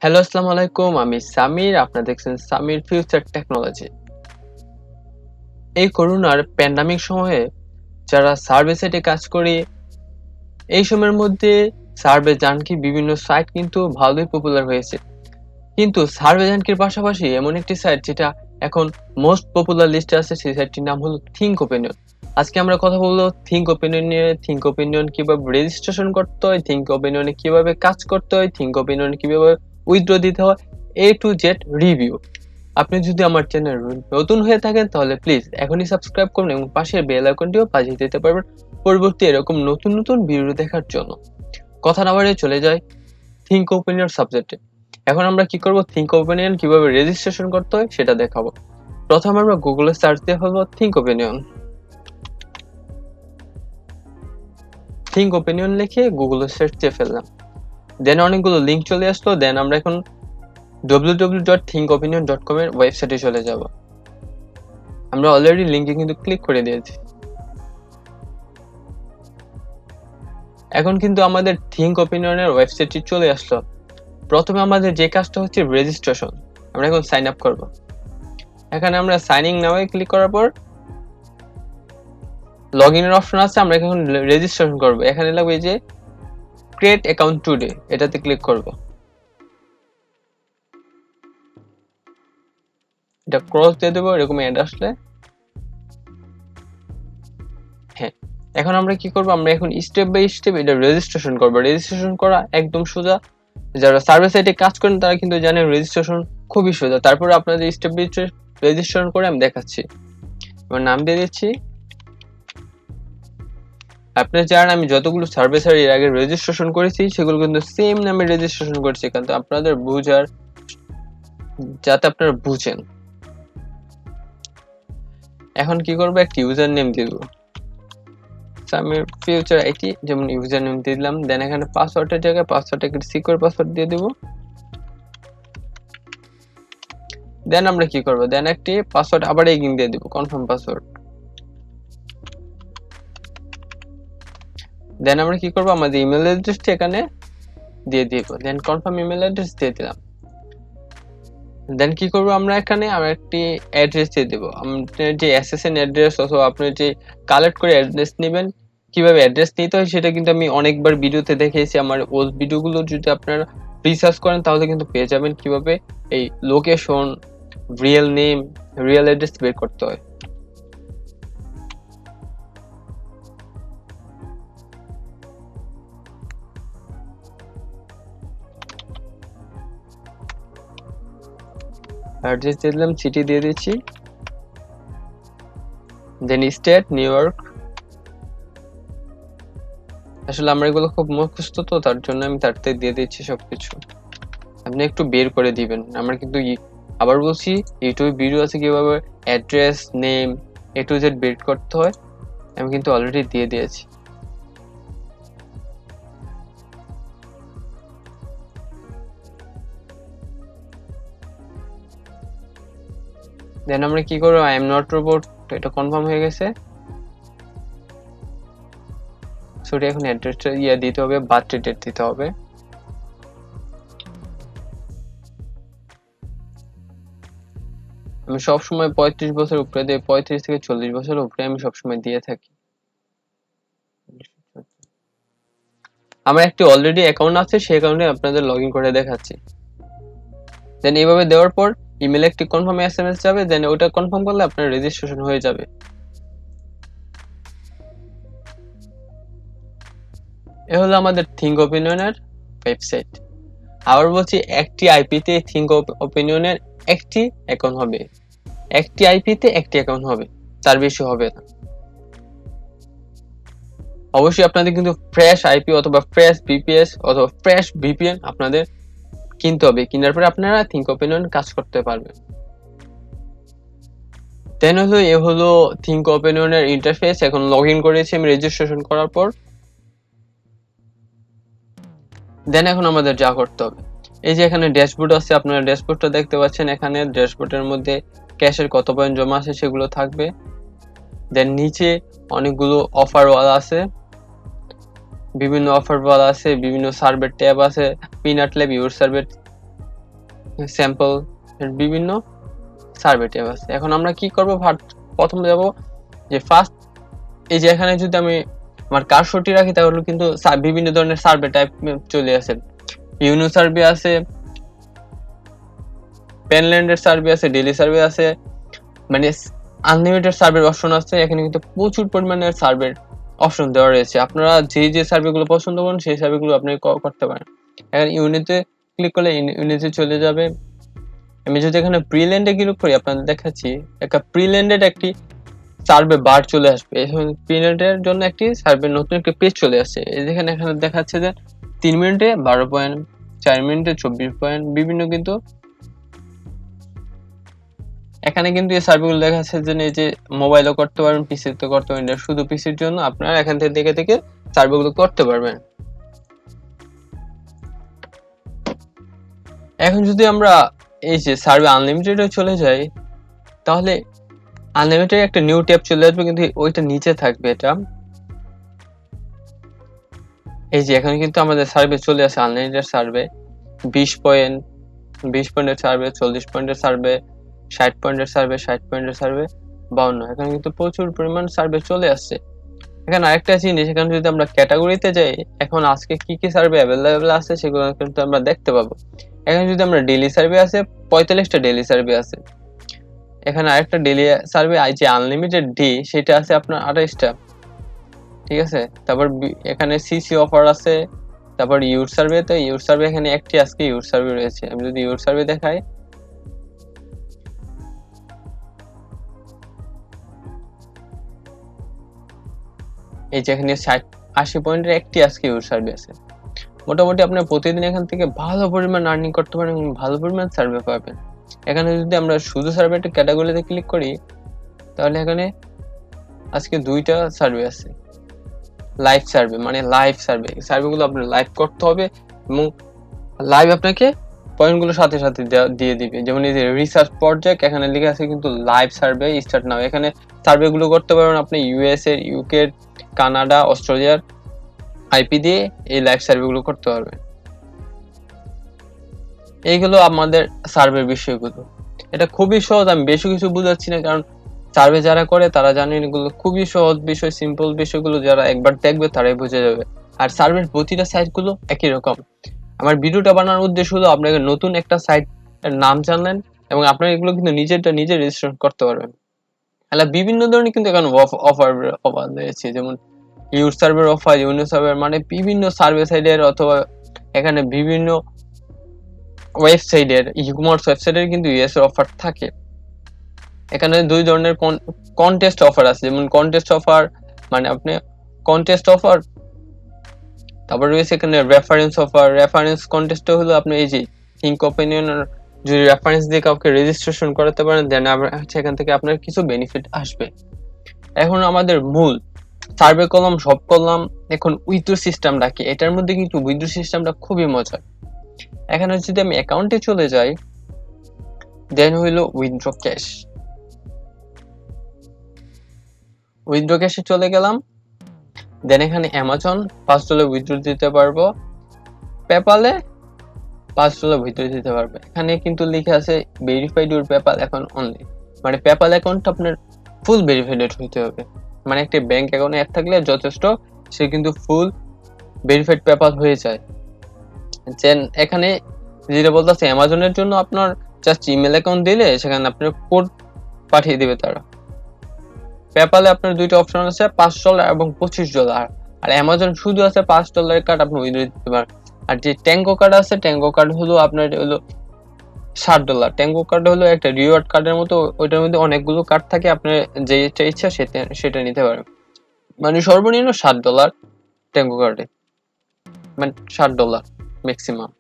Hello, আসসালামু আলাইকুম। আমি সামির। আপনারা দেখছেন সামির ফিউচার টেকনোলজি। এই করোনার প্যান্ডামিক সময়ে যারা সার্ভে সাইটে কাজ করি, এই সময়ের মধ্যে সার্ভে জানকি বিভিন্ন সাইট কিন্তু ভালোই পপুলার হয়েছে। কিন্তু সার্ভে জানকির পাশাপাশি এমন একটি সাইট যেটা এখন মোস্ট পপুলার লিস্টে আছে, সেই সাইটটির নাম হলো থিঙ্ক ওপিনিয়ন। আজকে আমরা কথা বলবো থিঙ্ক ওপিনিয়ন নিয়ে। থিঙ্ক ওপিনিয়ন কিভাবে রেজিস্ট্রেশন করতে হয়, থিঙ্ক ওপিনিয়নে কিভাবে কাজ করতে হয়, থিঙ্ক ওপিনিয়নে কিভাবে উইথড্র দিতে হয়, এ টু জেড রিভিউ। আপনি যদি আমার চ্যানেল নতুন হয়ে থাকেন তাহলে প্লিজ এখনই সাবস্ক্রাইব করুন এবং পাশের বেল আইকনটিও বাজিয়ে দিতে পারবেন পরবর্তী এরকম নতুন নতুন ভিডিও দেখার জন্য। কথা না বাড়িয়ে চলে যায় থিঙ্ক ওপিনিয়ন সাবজেক্টে। এখন আমরা কি করব, থিঙ্ক ওপিনিয়ন কিভাবে রেজিস্ট্রেশন করতে হয় সেটা দেখাবো। প্রথমে আমরা গুগলে সার্চ দিয়ে হলো থিঙ্ক ওপিনিয়ন। থিঙ্ক ওপিনিয়ন লিখে গুগলে সার্চ দিয়ে ফেললাম। দেন অনেকগুলো লিঙ্ক চলে আসলো। দেন আমরা এখন www.thinkopinion.com এর ওয়েবসাইটে চলে যাব। আমরা অলরেডি লিঙ্কে কিন্তু ক্লিক করে দিয়েছি। এখন কিন্তু আমাদের থিঙ্ক ওপিনিয়নের ওয়েবসাইটটি চলে আসলো। প্রথমে আমাদের যে কাজটা হচ্ছে রেজিস্ট্রেশন। আমরা এখন সাইন আপ করব। এখানে আমরা সাইনিং নাওয়ে ক্লিক করার পর লগ ইনের অপশন আছে, আমরা এখন রেজিস্ট্রেশন করব। এখানে লাগবে যে ক্রিয়েট অ্যাকাউন্ট টুডে, এটাতে ক্লিক করব। এটা ক্রস দিয়ে দেবো এরকম অ্যাড আসলে। হ্যাঁ, এখন আমরা কি করব, আমরা এখন স্টেপ বাই স্টেপ এটা রেজিস্ট্রেশন করব। রেজিস্ট্রেশন করা একদম সোজা। যারা সার্ভিস সাইটে কাজ করেন তারা কিন্তু জানেন রেজিস্ট্রেশন খুবই সোজা। তারপরে আপনাদের স্টেপ বাই স্টেপ রেজিস্ট্রেশন করে আমি দেখাচ্ছি। আমার নাম দিয়ে দিচ্ছি। আপনারা জানেন আমি যতগুলো সার্ভিসের এর আগে রেজিস্ট্রেশন করেছি সেগুলো কিন্তু সেম নামে রেজিস্ট্রেশন করেছি, কিন্তু আপনাদের বুঝার যাতে আপনারা বুঝেন। এখন কি করবো, একটা ইউজার নেম দিয়ে দেবো, সামির ফিউচার আইটি, যেমন ইউজার নেম দিয়ে দিলাম। দেন এখানে পাসওয়ার্ডের জায়গায় পাসওয়ার্ডটাকে সিকিউর পাসওয়ার্ড দিয়ে দেবো। দেন আমরা কি করবো, দেন একটি পাসওয়ার্ড আবার এগিন দিয়ে দেবো, কনফার্ম পাসওয়ার্ড। দেন আমরা কি করবো, আমাদের ইমেল অ্যাড্রেসটি এখানে দিয়ে দিব। দেন কনফার্ম ইমেল অ্যাড্রেস দিয়ে দিলাম। দেন কি করবো, আমরা এখানে আমরা একটি অ্যাড্রেস দিয়ে দেবো। আপনার যে এসএসএন অ্যাড্রেস অথবা আপনি যে কালেক্ট করে অ্যাড্রেস নেবেন, কিভাবে অ্যাড্রেস নিতে হয় সেটা কিন্তু আমি অনেকবার ভিডিওতে দেখিয়েছি। আমার ওল্ড ভিডিওগুলো যদি আপনারা রিসার্চ করেন তাহলে কিন্তু পেয়ে যাবেন কিভাবে এই location, real name, real address বের করতে হয়। অ্যাড্রেস দিয়ে দিলাম, সিটি দিয়ে দিচ্ছি। দেন স্টেট নিউ ইয়র্ক। আসলে আমরা এগুলো খুব মুখস্থ, তো তার জন্য আমি তারতে দিয়ে দিচ্ছি সবকিছু। আপনি একটু বের করে দিবেন। আমরা কিন্তু আবার বলছি, ইউটিউবে ভিডিও আছে কিভাবে address, name, A to Z বের করতে হয়, আমি কিন্তু অলরেডি দিয়ে দিয়েছি। দেন আমরা কি করবো, আই এম নট রোবট, এটা কনফার্ম হয়ে গেছে। সরি, এখন অ্যাড্রেসটা দিতে হবে, বার্থ ডেট দিতে হবে। আমি সবসময় 35 বছর উপরে দিয়ে, 35 থেকে 40 বছর উপরে আমি সবসময় দিয়ে থাকি। আমার একটি অলরেডি অ্যাকাউন্ট আছে, সেই অ্যাকাউন্টে আপনাদের লগ ইন করে দেখাচ্ছি। দেন এইভাবে দেওয়ার পর ইমেলে একটি কনফার্ম এসএমএস যাবে। দেন ওটা কনফার্ম করলে আপনার রেজিস্ট্রেশন হয়ে যাবে। এ হলো আমাদের থিঙ্ক ওপিনিয়নের ওয়েবসাইট। আবার বলছি, একটি আইপিতে থিঙ্ক ওপিনিয়নের একটি অ্যাকাউন্ট হবে। একটি আইপিতে একটি অ্যাকাউন্ট হবে, তার বেশি হবে না। অবশ্যই আপনাদের কিন্তু ফ্রেশ আইপি অথবা ফ্রেশ বিপিএস অথবা ফ্রেশ ভিপিএন আপনাদের কিনতে হবে। কেনার পরে আপনারা থিঙ্ক ওপিনিয়ন কাজ করতে পারবেন। দেন হলো এ হলো থিঙ্ক ওপিনিয়নের ইন্টারফেস। এখন লগ ইন করেছি আমি রেজিস্ট্রেশন করার পর। দেন এখন আমাদের যা করতে হবে, এই যে এখানে ড্যাশবোর্ড আছে, আপনারা ড্যাশবোর্ডটা দেখতে পাচ্ছেন। এখানে ড্যাশবোর্ডের মধ্যে ক্যাশের কত পয়েন্ট জমা আছে সেগুলো থাকবে। দেন নিচে অনেকগুলো অফার ওয়ালা আছে, বিভিন্ন অফার ওয়ালা আছে, বিভিন্ন সার্ভের ট্যাব আছে, পিনাট ল্যাব, ইউর সার্ভের, স্যাম্পল বিভিন্ন সার্ভে ট্যাব আছে। এখন আমরা কি করব, প্রথমে যাব যে ফার্স্ট এই যে এখানে যদি আমি আমার কার্সরটি রাখি তাহলে কিন্তু বিভিন্ন ধরনের সার্ভে টাইপ চলে আসে। ইউনো সার্ভে আছে, পেনল্যান্ডের সার্ভে আছে, ডেইলি সার্ভে আছে, মানে আনলিমিটেড সার্ভের অপশন আছে। এখানে কিন্তু প্রচুর পরিমাণের সার্ভের অপশন দেওয়া রয়েছে। আপনারা যে সার্ভেগুলো পছন্দ করেন সেই সার্ভেগুলো আপনি করতে পারেন। এখন ইউনিটে ক্লিক করলে ইউনিটে চলে যাবে। আমি যদি এখানে প্রিল্যান্ডে ক্লিক করি আপনাদের দেখাচ্ছি একটা প্রিল্যান্ডেড একটি সার্ভে বার চলে আসবে। এখন প্রিল্যান্ডের জন্য একটি সার্ভে নতুন একটি পেজ চলে আসছে। এখানে দেখাচ্ছে যে 3 মিনিটে 12 পয়েন্ট, 4 মিনিটে 24 পয়েন্ট, বিভিন্ন কিন্তু এখানে কিন্তু এই সার্ভেগুলো দেখাচ্ছে যে এই যে মোবাইলও করতে পারবেন, পিসিতে করতে পারবেন। এটা শুধু পিসির জন্য, আপনারা এখান থেকে দেখে সার্ভেগুলো করতে পারবেন। এখন যদি আমরা এই যে সার্ভে আনলিমিটেডে চলে যাই তাহলে আনলিমিটেড একটা নিউ ট্যাব চলে আসবে, কিন্তু ওইটা নিচে থাকবে। এটা এই যে এখানে কিন্তু আমাদের সার্ভে চলে আসে আনলিমিটেড সার্ভে 20 পয়েন্ট, 20 পয়েন্টের সার্ভে, 40 পয়েন্টের সার্ভে, 60 পয়েন্টের সার্ভে, 60 পয়েন্টের সার্ভে, 52। এখানে কিন্তু প্রচুর পরিমাণ সার্ভে চলে আসছে। এখানে আরেকটা জিনিস, এখানে যদি আমরা ক্যাটাগরিতে যাই এখন আজকে কি কি সার্ভে অ্যাভেলেবেল আছে সেগুলো কিন্তু আমরা দেখতে পাবো। এখানে যদি আমরা ডেইলি সার্ভে আছে 45টা ডেইলি সার্ভে আছে। এখানে আরেকটা ডেইলি সার্ভে যে আনলিমিটেড ডি সেটা আছে আপনার 28টা, ঠিক আছে। তারপর এখানে সিসি অফার আছে। তারপর ইউর সার্ভে, তো ইউর সার্ভে এখানে একটি আজকে ইউর সার্ভে রয়েছে। আমি যদি ইউর সার্ভে দেখাই এই যে এখানে 80 পয়েন্টের একটি আজকে ইউর সার্ভে আছে। মোটামুটি আপনি প্রতিদিন এখান থেকে ভালো পরিমাণ আর্নিং করতে পারেন এবং ভালো পরিমাণ সার্ভে পাবেন। এখানে যদি আমরা শুধু সার্ভেটা ক্যাটাগরিতে ক্লিক করি তাহলে এখানে আজকে 2টা সার্ভে আছে লাইভ সার্ভে, মানে লাইভ সার্ভেগুলো আপনার লাইভ করতে হবে এবং লাইভ আপনাকে পয়েন্টগুলো সাথে সাথে দিয়ে দিবে। যেমন এই যে রিসার্চ প্রজেক্ট এখানে লেখা আছে কিন্তু লাইভ সার্ভে স্টার্ট নাও। এখানে সার্ভেগুলো করতে পারবেন আপনি ইউএস এর, ইউকে, কানাডা, অস্ট্রেলিয়ার আইপি দিয়ে এই লাইভ সার্ভেগুলো করতে পারবেন। এইগুলো আমাদের সার্ভের বিষয়গুলো। এটা খুবই সহজ, আমি বেশি কিছু বুঝাচ্ছি না, কারণ সার্ভে যারা করে তারা জানেন এগুলো খুবই সহজ বিষয়, সিম্পল বিষয়গুলো যারা একবার দেখবে তারাই বুঝে যাবে। আর সার্ভের প্রতিটা সাইটগুলো একই রকম। আমার ভিডিওটা বানানোর উদ্দেশ্য হলো আপনাকে নতুন একটা সাইটের নাম জানলেন এবং আপনারা এগুলো কিন্তু নিজে রেজিস্ট্রেশন করতে পারবেন। তাহলে বিভিন্ন ধরনের কিন্তু এখানে অফার রয়েছে, যেমন ইউর সার্ভের অফার, ইউনো সার্ভার, মানে বিভিন্ন সার্ভে সাইডের অথবা এখানে বিভিন্ন ওয়েবসাইটের, ই কমার্স ওয়েবসাইটের কিন্তু ইউএস এর অফার থাকে। এখানে 2 ধরনের কন্টেস্ট অফার আছে, যেমন কন্টেস্ট অফার মানে আপনি কন্টেস্ট অফার, তারপর রয়েছে এখানে রেফারেন্স অফার। রেফারেন্স কন্টেস্ট হলো আপনি এই যে থিঙ্কওপিনিয়ন যদি রেফারেন্স দিয়ে কাউকে রেজিস্ট্রেশন করাতে পারেন দেন সেখান থেকে আপনার কিছু বেনিফিট আসবে। এখন আমাদের মূল সার্ভে করলাম, সব করলাম, এখন উইথড্র সিস্টেমটা কি? এটার মধ্যে কিন্তু উইথড্র সিস্টেমটা খুবই মজার। এখানে যদি আমি অ্যাকাউন্টে চলে যাই দেন হইলো উইথড্র ক্যাশ। উইথড্র ক্যাশে চলে গেলাম, দেন এখানে অ্যামাজন $5 উইথড্র দিতে পারবো, পেপালে $5 উইথড্র দিতে পারবে। এখানে কিন্তু লেখা আছে verified your PayPal account only, মানে পেপাল অ্যাকাউন্টটা আপনার ফুল ভেরিফাইড হইতে হবে। মানে একটা ব্যাংক অ্যাকাউন্ট অ্যাড থাকলে যথেষ্ট, সে কিন্তু ফুল ভেরিফাইড পেপাল হয়ে যায়। এখানে যেটা বলতেছে অ্যামাজনের জন্য আপনার জাস্ট ইমেল অ্যাকাউন্ট দিলে সেখানে আপনার কোড পাঠিয়ে দিবে তারা। পেপালে আপনার 2টা অপশন আছে, $5 এবং $25। আর অ্যামাজন শুধু আছে $5 কার্ড, আপনি উইথড্র দিতে পারেন। আর যে ট্যাঙ্গো কার্ড আছে, ট্যাঙ্গো কার্ড হলো আপনার হলো $60। ট্যাঙ্গো কার্ড হলো একটা রিওয়ার্ড কার্ডের মতো, ওইটার মধ্যে অনেকগুলো কার্ড থাকে, আপনার যেটা ইচ্ছা সেটা নিতে পারেন। মানে সর্বনিম্ন $60 ট্যাঙ্গো কার্ডে, মানে $60 ম্যাক্সিমাম।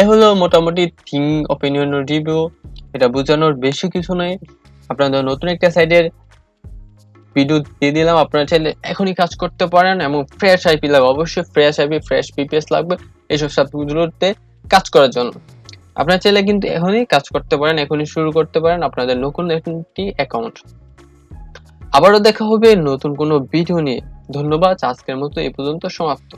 এ হলো মোটামুটি থিঙ্কওপিনিয়ন রিভিউ। এটা বোঝানোর বেশি কিছু নাই। আপনাদের নতুন একটা সাইটের ভিডিও দিয়ে দিলাম, আপনারা চাইলে এখনই কাজ করতে পারেন এবং ফ্রেশ আইপি লাগবে, অবশ্যই ফ্রেশ আইপি, ফ্রেশ পিপিএস লাগবে এইসব সাবজেক্টগুলোতে কাজ করার জন্য। আপনারা চাইলে কিন্তু এখনই কাজ করতে পারেন, এখনই শুরু করতে পারেন আপনাদের নতুন একটি অ্যাকাউন্ট। আবারও দেখা হবে নতুন কোনো ভিডিও নিয়ে। ধন্যবাদ, আজকের মতো এই পর্যন্ত সমাপ্ত।